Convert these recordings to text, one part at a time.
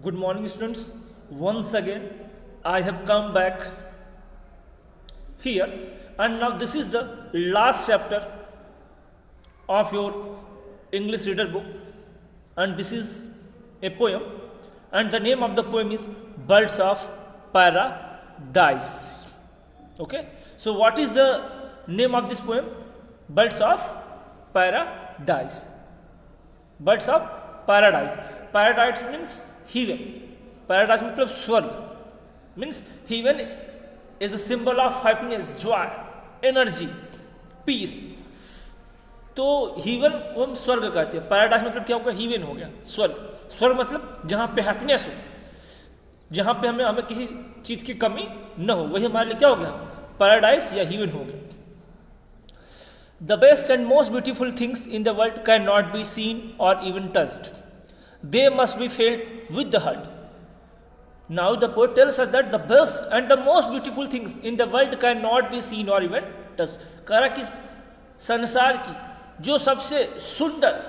Good morning, students. Once again, I have come back here, and now this is the last chapter of your English reader book, and this is a poem, and the name of the poem is Birds of Paradise. Okay, so what is the name of this poem? Birds of Paradise. Birds of Paradise. Paradise means heaven. Paradise मतलब स्वर्ग. Means heaven is the symbol of happiness, joy, energy, peace. तो heaven को हम स्वर्ग कहते हैं. Paradise मतलब क्या होगा? heaven हो गया, स्वर्ग. स्वर्ग मतलब जहाँ पे happiness हो, जहाँ पे हमें किसी चीज की कमी न हो, वही हमारे लिए क्या हो गया? Paradise या heaven हो गया. The best and most beautiful things in the world cannot be seen or even touched. They must be felt with the heart. Now the poet tells us that the best and the most beautiful things in the world cannot be seen or even touched. कह रहा कि संसार की जो सबसे सुंदर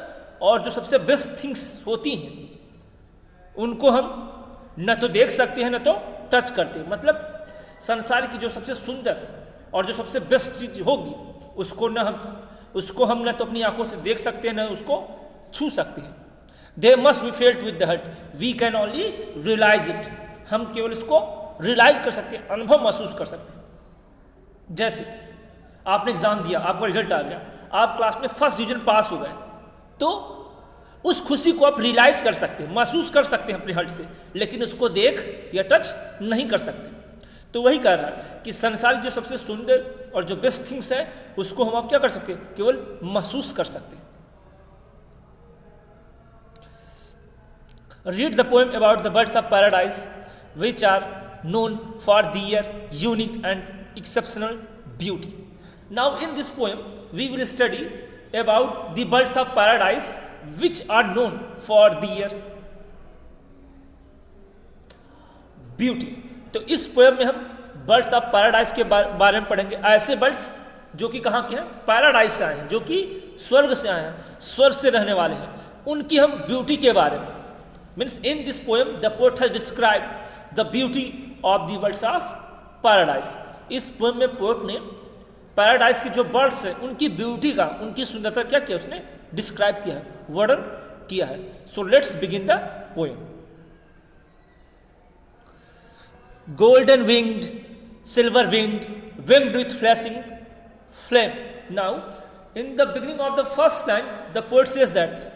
और जो सबसे बेस्ट थिंग्स होती हैं, उनको हम न तो देख सकते हैं न तो टच करते हैं. मतलब संसार की जो सबसे सुंदर और जो सबसे बेस्ट चीज होगी, उसको हम न तो अपनी आंखों से देख सकते हैं न उसको छू सकते हैं. They must be felt with the heart. We can only realize it. हम केवल इसको रियलाइज कर सकते हैं, अनुभव महसूस कर सकते हैं. जैसे आपने एग्जाम दिया, आपका रिजल्ट आ गया, आप क्लास में फर्स्ट डिवीजन पास हो गए, तो उस खुशी को आप रियलाइज कर सकते हैं, महसूस कर सकते हैं अपने हार्ट से, लेकिन उसको देख या टच नहीं कर सकते. तो वही कह रहा है कि संसार की जो सबसे सुंदर और जो बेस्ट थिंग्स है, उसको हम आप क्या कर सकते हैं? केवल महसूस कर सकते हैं. Read the poem about the birds of paradise, which are known for their unique and exceptional beauty. Now in this poem we will study about the birds of paradise which are known for their beauty. तो इस poem में हम birds of paradise के बारे में पढ़ेंगे. ऐसे birds जो कि कहाँ के हैं? पैराडाइज से आए हैं, जो कि स्वर्ग से आए हैं, स्वर्ग से रहने वाले हैं. उनकी हम ब्यूटी के बारे में, means in this poem the poet has described the beauty of the birds of paradise. इस पोएम में पोएट ने पैराडाइज की जो बर्ड्स हैं उनकी ब्यूटी का, उनकी सुंदरता क्या किया? उसने डिस्क्राइब किया है, वर्णन किया है. So let's begin the poem. Golden winged, silver winged, winged with flashing flame. Now in the beginning of the first line the poet says that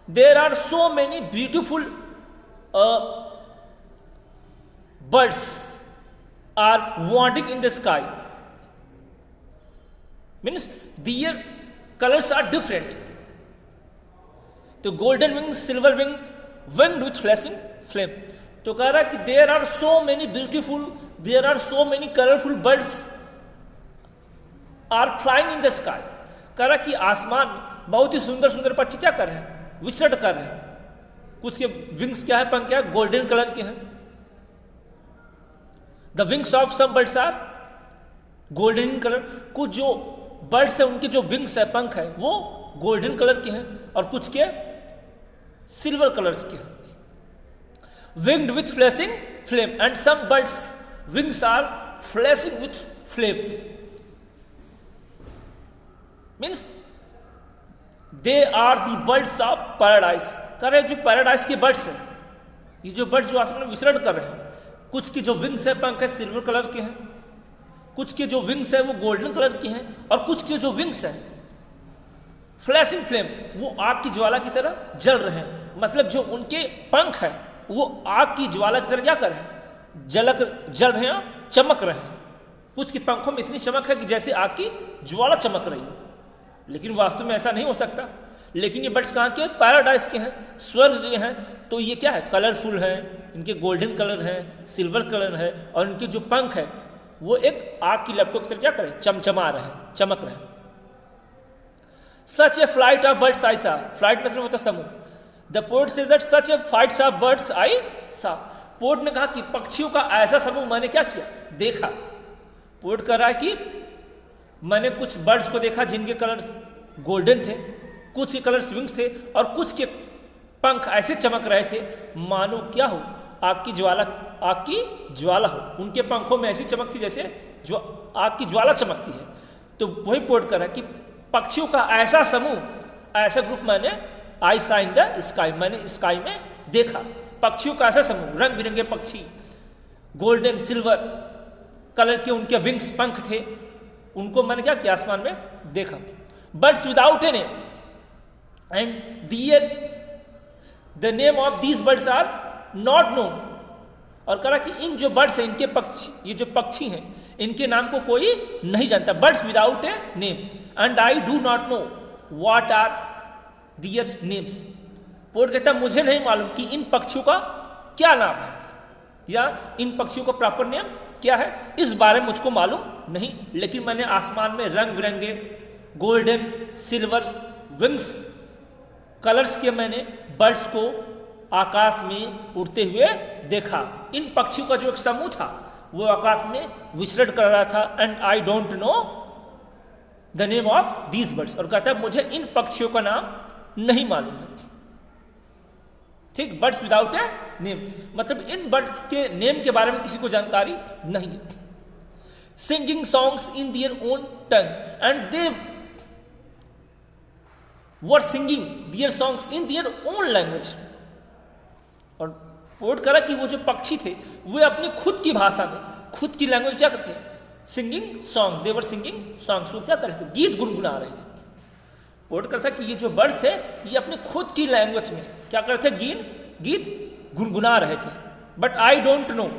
there are so many beautiful birds are wanting in the sky. Means their colors are different. तो golden wings, silver wing, winged with flashing flame. तो कह रहा है कि there are so many beautiful, there are so many colorful birds are flying in the sky. कह रहा कि आसमान में बहुत ही सुंदर सुंदर पक्षी क्या कर रहे हैं? विचरण कर रहे हैं. कुछ के विंग्स क्या है, पंख क्या है? गोल्डन कलर के हैं. The wings of some birds are golden in colour. कुछ जो बर्ड्स है उनके जो विंग्स है, पंख है, वो गोल्डन कलर के हैं, और कुछ के सिल्वर कलर्स के हैं. Winged with flashing flame, and some birds wings are flashing with flame. Means they are the birds of paradise. कह रहे जो पैराडाइज के बर्ड्स हैं, ये जो बर्ड्स जो आसमान में विचरण कर रहे हैं, कुछ की जो विंग्स है, पंख है, सिल्वर कलर के हैं, कुछ के जो विंग्स है वो गोल्डन कलर के हैं, और कुछ के जो विंग्स है फ्लैशिंग फ्लेम, वो आग की ज्वाला की तरह जल रहे हैं. मतलब जो उनके पंख है वो आग की ज्वाला की तरह क्या कर रहे हैं? जल रहे हैं, चमक रहे हैं. कुछ के पंखों में इतनी चमक है कि जैसे आग की ज्वाला चमक रही है, लेकिन वास्तव में ऐसा नहीं हो सकता. लेकिन ये बर्ड्स कहाँ के? पैराडाइज के हैं, स्वर्ग के हैं. तो ये क्या है? कलरफुल हैं, इनके गोल्डन कलर है, सिल्वर कलर है, और इनके जो पंख है वो एक आग की लपटों की तरह क्या करें? चमचमा रहे हैं, चमक रहे हैं. Such a flight of birds I saw. Flight मतलब होता समूह. The poet says that such a flights of birds I saw. Poet ने कहा कि पक्षियों का ऐसा समूह मैंने क्या किया? देखा. पोएट कह रहा है कि मैंने कुछ बर्ड्स को देखा जिनके कलर्स गोल्डन थे, कुछ के कलर्स विंग्स थे, और कुछ के पंख ऐसे चमक रहे थे मानो क्या हो, आग की ज्वाला हो। उनके पंखों में ऐसी चमक थी जैसे जो आग की ज्वाला चमकती है। तो वही पोर्ट कर रहा है कि पक्षियों का ऐसा समूह, ऐसा ग्रुप मैंने आई सा इन द स्काई, मैंने स्काई में देखा। पक्षियों का ऐसा समूह, रंग बिरंगे पक्षी, गोल्डन सिल्वर कलर के उनके विंग्स, पंख थे, उनको मैंने क्या किया, आसमान में देखा। Birds without a name and the name of these birds are not known. और कहा कि इन जो बर्ड्स हैं, इनके पक्षी, ये जो पक्षी हैं, इनके नाम को कोई नहीं जानता। Birds without a name and I do not know what are their names. Poet कहता मुझे नहीं मालूम कि इन पक्षियों का क्या नाम है या इन पक्षियों का प्रॉपर नेम क्या है, इस बारे में मुझको मालूम नहीं। लेकिन मैंने आसमान में रंग बिरंगे गोल्डन सिल्वर्स विंग्स कलर्स के मैंने बर्ड्स को आकाश में उड़ते हुए देखा। इन पक्षियों का जो एक समूह था वो आकाश में विचरण कर रहा था। And I don't know the name of these birds. और कहता है मुझे इन पक्षियों का नाम नहीं मालूम है। ठीक, बर्ड्स विदाउट ए नेम, मतलब इन बर्ड्स के नेम के बारे में किसी को जानकारी नहीं है। Singing songs in their own tongue and they were singing their songs in their own language. और पोर्ट करा कि वो जो पक्षी थे वे अपनी खुद की भाषा में, खुद की लैंग्वेज क्या करते, singing songs, they were singing songs, वो क्या कर रहे थे, गीत गुनगुना रहे थे। पोर्ट करता कि ये जो बर्ड्स थे ये अपनी खुद की लैंग्वेज में क्या कर रहे थे, गीत गुनगुना रहे थे। But I don't know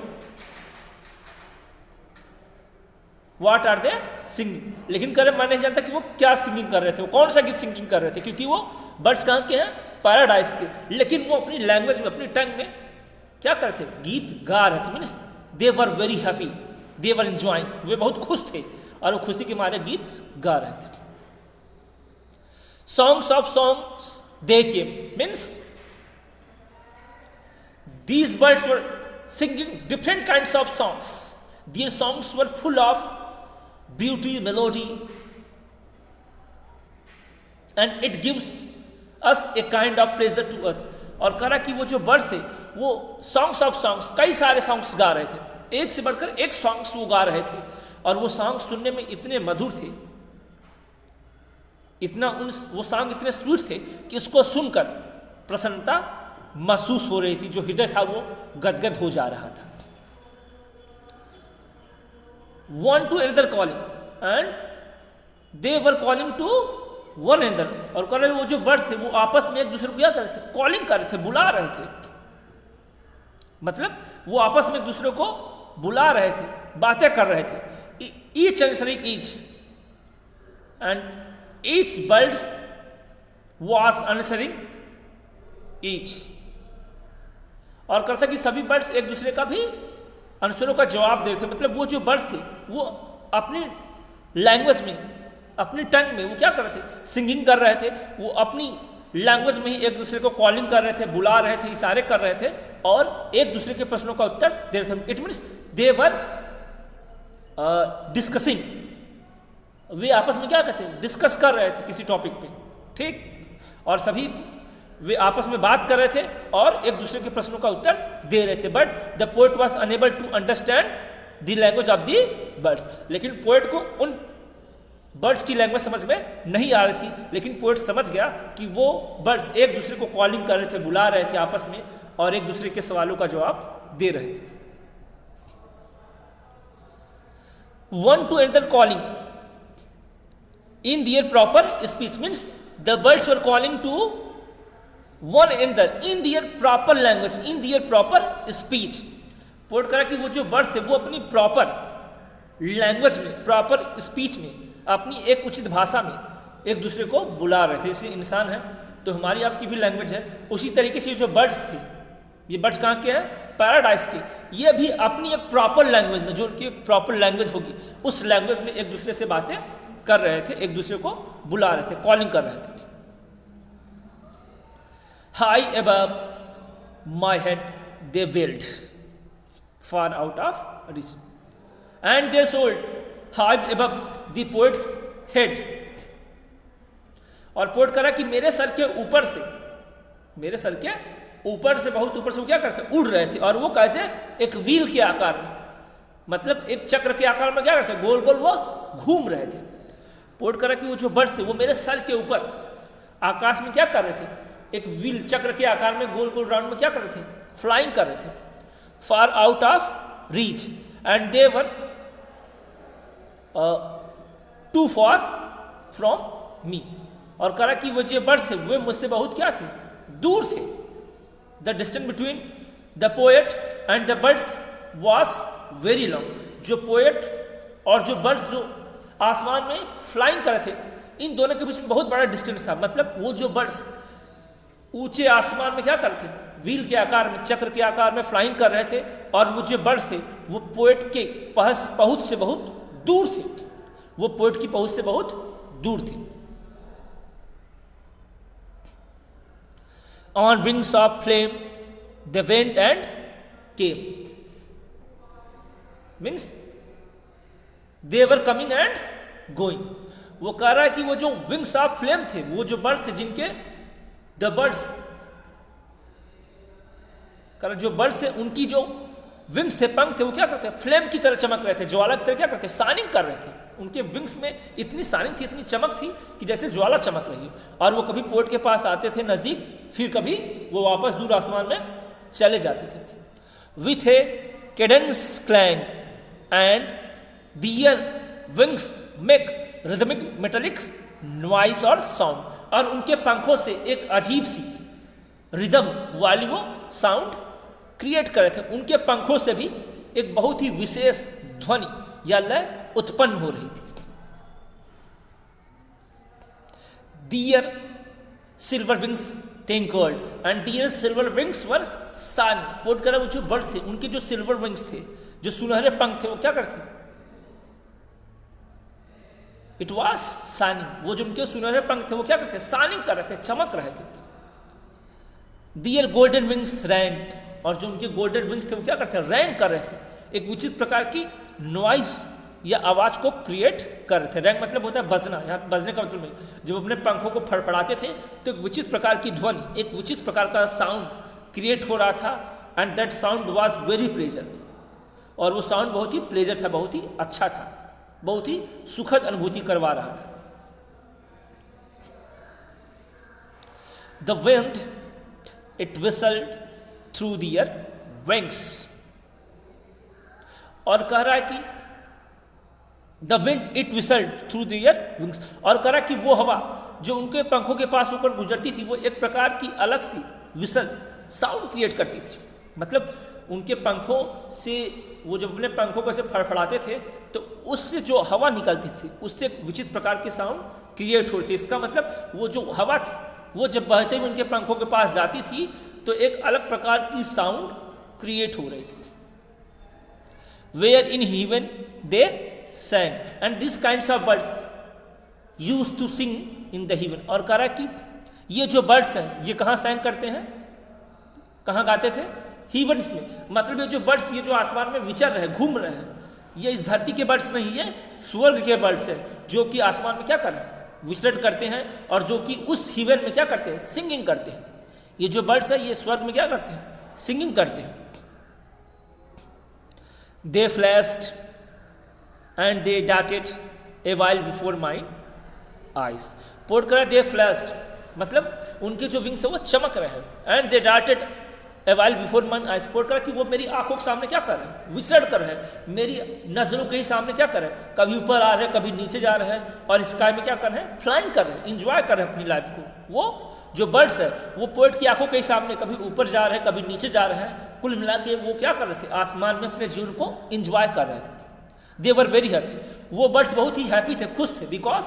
what are they singing, लेकिन करे मैं नहीं जानता कि वो क्या सिंगिंग कर रहे थे, वो कौन सा गीत सिंगिंग कर रहे थे, क्योंकि वो बर्ड्स कहाँ के हैं, पैराडाइज के। लेकिन वो अपनी लैंग्वेज में, अपनी टंग में क्या कर रहे थे, गीत गा रहे थे। Means they were very happy, they were enjoying, वे बहुत खुश थे और वो खुशी के मारे गीत गा रहे थे। Songs of songs they came, means these birds were singing different kinds of songs. Their songs were full of beauty, melody, and it gives us a kind of pleasure to us. और कहा कि वो जो birds थे वो songs of songs, कई सारे songs गा रहे थे, एक से बढ़कर एक सॉन्ग्स वो गा रहे थे। और वो सॉन्ग्स सुनने में इतने मधुर थे, इतना वो सॉन्ग इतने स्वीट थे कि इसको सुनकर प्रसन्नता महसूस हो रही थी, जो हृदय था वो गदगद हो जा रहा था। One to another calling and they were calling to one another. और कह रहे वो जो बर्ड्स थे वो आपस में एक दूसरे को क्या कर रहे थे, कॉलिंग कर रहे थे, बुला रहे थे। मतलब वो आपस में एक दूसरे को बुला रहे थे, बातें कर रहे थे। Each answering each and each birds was answering each। और करता कि सभी बर्ड्स एक दूसरे का भी आंसरों का जवाब दे रहे थे। मतलब वो जो बर्ड्स थे वो अपनी लैंग्वेज में, अपनी टंग में वो क्या कर रहे थे, सिंगिंग कर रहे थे। वो अपनी लैंग्वेज में ही एक दूसरे को कॉलिंग कर रहे थे, बुला रहे थे, इशारे कर रहे थे और एक दूसरे के प्रश्नों का उत्तर दे रहे थे। It means they were discussing, वे आपस में क्या कहते हैं, डिस्कस कर रहे थे किसी टॉपिक पे। ठीक, और सभी वे आपस में बात कर रहे थे और एक दूसरे के प्रश्नों का उत्तर दे रहे थे। But the poet was unable to understand the language of the birds. लेकिन पोएट को उन बर्ड्स की लैंग्वेज समझ में नहीं आ रही थी, लेकिन पोएट समझ गया कि वो बर्ड्स एक दूसरे को कॉलिंग कर रहे थे, बुला रहे थे आपस में और एक दूसरे के सवालों का जवाब दे रहे थे। One to another calling in their proper speech, means the birds were calling to one another in their proper language, in their proper speech। Port करा कि वो जो बर्ड्स थे वो अपनी प्रॉपर लैंग्वेज में, प्रॉपर स्पीच में, अपनी एक उचित भाषा में एक दूसरे को बुला रहे थे। जैसे इंसान है तो हमारी आपकी भी लैंग्वेज है, उसी तरीके से जो बर्ड्स थे, ये बर्ड्स कहाँ के हैं, पैराडाइज के, ये भी अपनी एक प्रॉपर लैंग्वेज में, जो उनकी एक प्रॉपर लैंग्वेज होगी उस लैंग्वेज में एक दूसरे से बातें कर रहे थे, एक दूसरे को बुला रहे थे, कॉलिंग कर रहे थे। High above my head they weld far out of reach and they sold high above the poets head. और पोएट करा कि मेरे सर के ऊपर से मेरे सर के ऊपर से, बहुत ऊपर से वो क्या करते उड़ रहे थे, और वो कैसे, एक व्हील के आकार में, मतलब एक चक्र के आकार में क्या करते, गोल गोल वो घूम रहे थे। पोर्ट करा कि वो जो बर्ड्स थे वो मेरे सर के ऊपर आकाश में क्या कर रहे थे, एक व्हील चक्र के आकार में गोल गोल राउंड में क्या कर रहे थे, फ्लाइंग कर रहे थे, far out of reach, and they were too far from me. और करा कि वो जो बर्ड्स थे वे मुझसे बहुत क्या थे, दूर थे। The distance between the poet and the birds was very long. जो पोएट और जो बर्ड्स जो आसमान में फ्लाइंग कर रहे थे, इन दोनों के बीच में बहुत बड़ा डिस्टेंस था। मतलब वो जो बर्ड्स ऊंचे आसमान में क्या करते थे, व्हील के आकार में, चक्र के आकार में फ्लाइंग कर रहे थे, और वो जो बर्ड्स थे वो पोएट के पहुंच से बहुत दूर थे, वो पोएट की पहुंच से बहुत दूर थे। On wings of flame they went and came, means they were coming and going. वो कह रहा है कि वो जो विंग्स ऑफ फ्लेम थे, वो जो बर्ड्स थे जिनके द बर्ड्स जो बर्ड्स थे उनकी जो विंग्स थे, पंख थे, वो क्या करते, फ्लेम की तरह चमक रहे थे, ज्वाला की तरह क्या करते, शाइनिंग कर रहे थे। उनके विंग्स में इतनी शाइनिंग थी, इतनी चमक थी कि जैसे ज्वाला चमक रही हो। और वो कभी पोर्ट के पास आते थे नजदीक, फिर कभी वो वापस दूर आसमान में चले जाते थे। With a cadence clang and their wings make rhythmic metallic noise और साउंड। और उनके पंखों से एक अजीब सी रिदम वाली वो साउंड क्रिएट कर रहे थे। उनके पंखों से भी एक बहुत ही विशेष ध्वनि या लय उत्पन्न हो रही थी। Their silver wings tinkled and their silver wings were shining. Poet करा वो जो बर्ड्स थे उनके जो सिल्वर विंग्स थे, जो सुनहरे पंख थे, वो क्या करते, इट वॉज शाइनिंग। वो जो उनके सुनहरे पंख थे वो क्या करते, शाइनिंग कर रहे थे, चमक रहे थे। दियर गोल्डन विंग्स रैंग, और जो उनके गोल्डन विंग्स थे वो क्या करते, रैंग कर रहे थे, एक विचित्र प्रकार की नॉइज या आवाज को क्रिएट कर रहे थे। रैंग मतलब होता है बजना, यहाँ बजने का मतलब नहीं। जब अपने पंखों को फड़फड़ाते थे तो एक विचित्र प्रकार की ध्वनि, एक विचित्र प्रकार का साउंड क्रिएट हो रहा था। And that sound was very pleasure, और वो साउंड बहुत ही प्लेजर था, बहुत ही अच्छा था, बहुत ही सुखद अनुभूति करवा रहा था। The wind it whistled through their wings, और कह रहा है कि the wind it whistled through their wings, और कह रहा है कि वो हवा जो उनके पंखों के पास ऊपर गुजरती थी वो एक प्रकार की अलग सी विसल साउंड क्रिएट करती थी। मतलब उनके पंखों से वो जब अपने पंखों को से फड़फड़ाते थे तो उससे जो हवा निकलती थी उससे एक विचित्र प्रकार की साउंड क्रिएट हो रही थी। इसका मतलब वो जो हवा थी वो जब बहते हुए उनके पंखों के पास जाती थी तो एक अलग प्रकार की साउंड क्रिएट हो रही थी। Where in heaven they sang and these kinds of birds used to sing in the heaven। और कह रहा कि ये जो बर्ड्स हैं ये कहाँ सैंग करते हैं, कहाँ गाते थे, हीवन में। मतलब ये जो बर्ड्स ये जो आसमान में विचर रहे, घूम रहे हैं, ये इस धरती के बर्ड्स नहीं है, स्वर्ग के बर्ड्स हैं जो कि आसमान में क्या कर रहे हैं, विचरण करते हैं, और जो कि उस हीवन में क्या करते हैं, सिंगिंग करते हैं। ये जो बर्ड्स है ये स्वर्ग में क्या करते हैं, सिंगिंग करते हैं। They flashed and they darted a while before my eyes। Poet करा दे फ्लैश्ड मतलब उनके जो विंग्स है वो चमक रहे हैं। And they darted a while before my eyes, poet करा कि वो मेरी आंखों के सामने क्या कर रहे हैं, विचरण कर रहे हैं, मेरी नजरों के ही सामने क्या कर रहे हैं, कभी ऊपर आ रहे हैं, कभी नीचे जा रहे हैं, और स्काई में क्या कर रहे हैं, फ्लाइंग कर रहे हैं, इंजॉय कर रहे हैं अपनी लाइफ को। वो जो बर्ड्स है वो पोर्ट की आंखों के ही सामने कभी ऊपर जा रहे हैं, कभी नीचे जा रहे हैं, कुल मिला के वो क्या कर रहे थे, आसमान में अपने जीवन को इंजॉय कर रहे थे। दे वर वेरी हैप्पी, वो बर्ड्स बहुत ही हैप्पी थे, खुश थे, because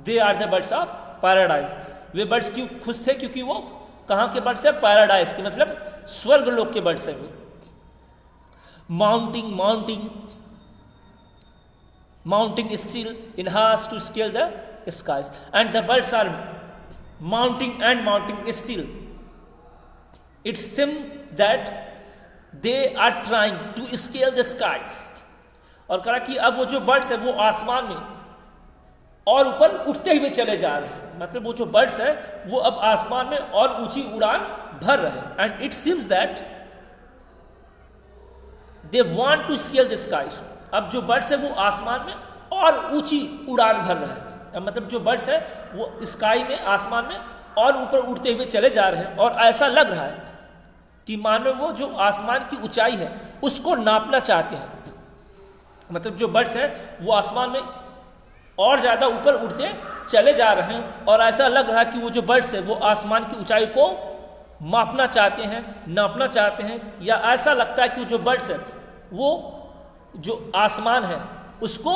they are the birds of paradise. वे बर्ड्स क्यों खुश थे, क्योंकि वो कहाँ के बर्ड्स है, पैराडाइज के, मतलब स्वर्ग लोक के बर्ड्स है वो। Mounting mounting mounting still in हार्स to scale the skies, and the birds are mounting and mounting still. It seem that they are trying to scale the skies. और कहा कि अब वो जो बर्ड्स है वो आसमान में और ऊपर उठते हुए चले जा रहे हैं, मतलब वो जो बर्ड्स है वो अब आसमान में और ऊंची उड़ान भर रहे हैं। And it seems that they want to scale the sky. अब जो बर्ड्स है वो आसमान में और ऊंची उड़ान भर रहे हैं, मतलब जो बर्ड्स है वो स्काई में, आसमान में और ऊपर उड़ते हुए चले जा रहे हैं। और ऐसा लग रहा है कि मानो वो जो आसमान की ऊंचाई है उसको नापना चाहते हैं। मतलब जो बर्ड्स है वो आसमान में और ज़्यादा ऊपर उड़ते चले जा रहे हैं और ऐसा लग रहा है कि वो जो बर्ड्स है वो आसमान की ऊंचाई को मापना चाहते हैं, नापना चाहते हैं, या ऐसा लगता है कि जो बर्ड्स है वो जो आसमान है उसको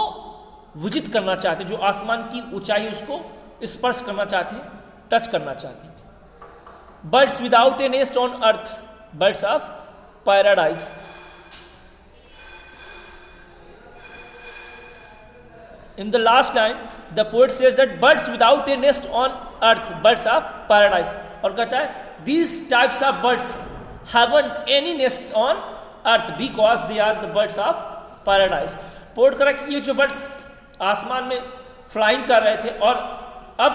विजिट करना चाहते हैं, जो आसमान की ऊंचाई है उसको स्पर्श करना चाहते हैं, टच करना चाहते हैं। Birds without A nest on earth, birds of paradise. In the last line, the poet says that birds without a nest on earth, birds of paradise. और कहता है these types of birds haven't any nest on earth because they are the birds of paradise. Port करा कि ये जो birds आसमान में flying कर रहे थे और अब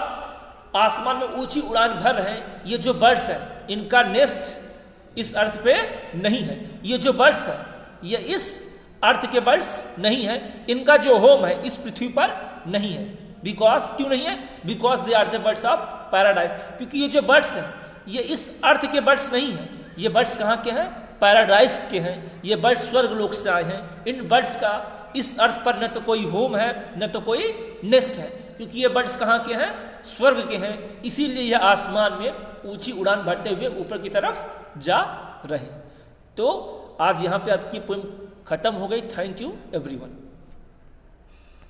आसमान में ऊंची उड़ान भर रहे हैं, ये जो बर्ड्स हैं इनका नेस्ट इस अर्थ पे नहीं है। ये जो बर्ड्स हैं ये इस अर्थ के बर्ड्स नहीं है, इनका जो होम है इस पृथ्वी पर नहीं है। बिकॉज क्यों नहीं है? Because they are the birds of paradise. क्योंकि ये जो बर्ड्स हैं ये इस अर्थ के बर्ड्स नहीं हैं। ये बर्ड्स कहाँ के हैं? पैराडाइज के हैं। ये बर्ड्स स्वर्ग लोक से आए हैं। इन बर्ड्स का इस अर्थ पर न तो कोई होम है न तो कोई नेस्ट है, क्योंकि ये बर्ड्स कहाँ के हैं? स्वर्ग के हैं। इसीलिए यह आसमान में ऊंची उड़ान भरते हुए ऊपर की तरफ जा रहे। तो आज यहाँ पे आपकी पोएम खत्म हो गई। Thank you everyone.